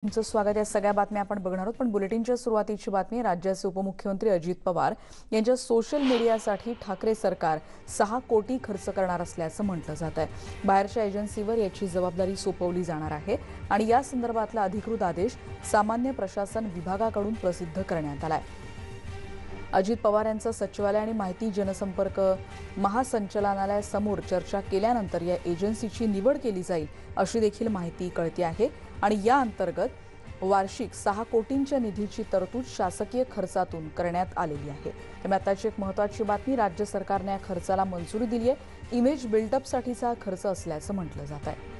तुमचं स्वागत आहे। सगळ्या बातम्या आपण बघणार आहोत, पण बुलेटिनच्या सुरुवातीची बातमी राज्याचे उपमुख्यमंत्री अजित पवार यांच्या सोशल मीडियासाठी ठाकरे सरकार 6 कोटी खर्च करणार असल्याचं म्हटलं जात आहे। बाहेरच्या एजन्सीवर याची जबाबदारी सोपवली जाणार आहे आणि या संदर्भातला अधिकृत आदेश सामान्य प्रशासन विभागाकडून प्रसिद्ध करण्यात आलाय। अजित पवार यांचं सचिवालय आणि माहिती जनसंपर्क महासंचालनालयासमोर चर्चा केल्यानंतर या एजन्सीची निवड केली जाईल अशी देखील माहिती कळते आहे आणि या अंतर्गत वार्षिक 6 कोटींच्या निधीची तरतूद शासकीय खर्चातून करण्यात आलेली आहे। त्यामुळे आताची एक महत्त्वाची बातमी, राज्य सरकारने या खर्चाला मंजुरी दिली आहे। इमेज बिल्डअपसाठीचा खर्च असल्याचं म्हटलं जात आहे।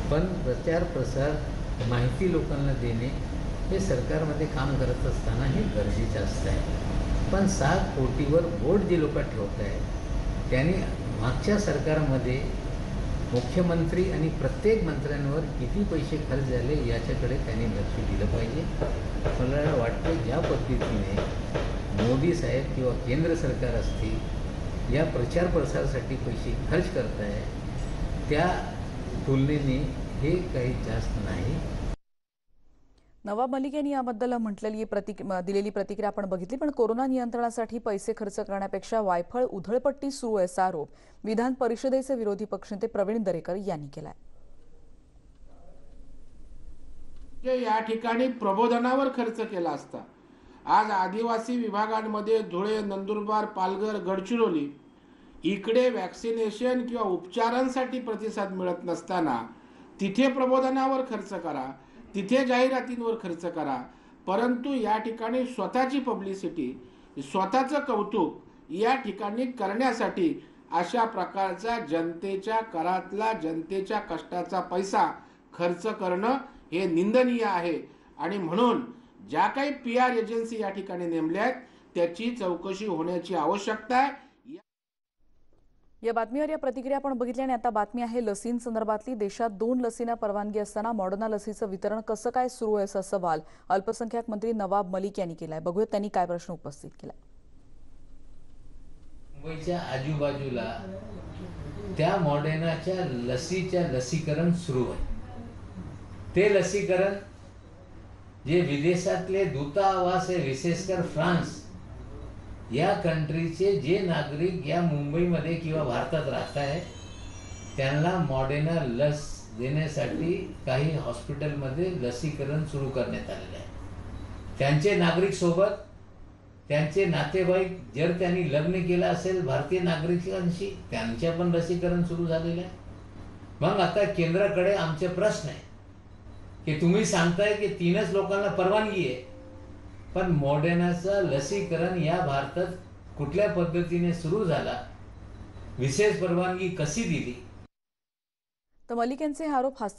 पण प्रचार प्रसार माहिती लोकांना देणे हे सरकारमध्ये काम करत असताना हे गरजेचं असतं। पण 6 कोटीवर बोट जे लोक ठेवत आहेत त्यांनी मागच्या सरकारमध्ये मुख्यमंत्री आणि प्रत्येक मंत्र्यांवर किती पैसे खर्च झाले याच्याकडे त्यांनी लक्ष दिलं पाहिजे। मला वाटतं ज्या पद्धतीने मोदी साहेब किंवा केंद्र सरकार असतील या प्रचार प्रसारासाठी पैसे खर्च करत आहे त्या तुलनेने हे काही जास्त नाही। नवाब मलिक यांनी याबद्दल दिलेली प्रतिक्रिया आपण बघितली, पण कोरोना नियंत्रणासाठी पैसे खर्च करण्यापेक्षा वायफळ उधळपट्टी सुरू आहे असा आरोप विधान परिषदेचे विरोधी पक्षनेते प्रवीण दरेकर यांनी केलाय। या ठिकाणी प्रबोधनावर खर्च केला असता आज आदिवासी विभागांमध्ये धुळे, नंदुरबार, पालघर, गडचिरोली इकडे वॅक्सिनेशन किंवा उपचारांसाठी प्रतिसाद मिळत नसताना तिथे प्रबोधनावर खर्च करा, तिथे जाहिरातींवर खर्च करा, परंतु या ठिकाणी स्वतःची पब्लिसिटी, स्वतःचं कौतुक या ठिकाणी करण्यासाठी अशा प्रकारचा जनतेच्या करातला जनतेच्या कष्टाचा पैसा खर्च करणं हे निंदनीय आहे आणि म्हणून ज्या काही PR एजन्सी या ठिकाणी नेमल्या आहेत त्याची चौकशी होण्याची आवश्यकता आहे। या बातमीवर या प्रतिक्रिया आपण बघितल्या आणि आता बातमी आहे लसींसंदर्भातली। देशात 2 लसींना परवानगी असताना मॉडर्ना लसीचं वितरण कसं काय सुरू आहे असा सवाल अल्पसंख्याक मंत्री नवाब मलिक यांनी केलाय। बघूया त्यांनी काय प्रश्न उपस्थित केलाय। मुंबईच्या आजूबाजूला त्या मॉडर्नाच्या लसीच्या लसीकरण सुरू आहे। ते लसीकरण जे विदेशातले दूतावास आहे, विशेषकर फ्रान्स या कंट्रीचे जे नागरिक या मुंबईमध्ये किंवा भारतात राहत आहेत त्यांना मॉडर्ना लस देण्यासाठी काही हॉस्पिटलमध्ये लसीकरण सुरू करण्यात आलेले आहे। त्यांचे नागरिक सोबत त्यांचे नातेवाईक जर त्यांनी लग्न केलं असेल भारतीय नागरिकांशी त्यांचे पण लसीकरण सुरू झालेलं आहे। मग आता केंद्राकडे आमचे प्रश्न आहे की तुम्ही सांगताय की 3च लोकांना परवानगी आहे, पण मॉडर्नाचं लसीकरण या भारतात कुठल्या पद्धतीने सुरू झाला, विशेष परवानगी कशी दिली? तर मलिक यांचे हे आरोप हास्य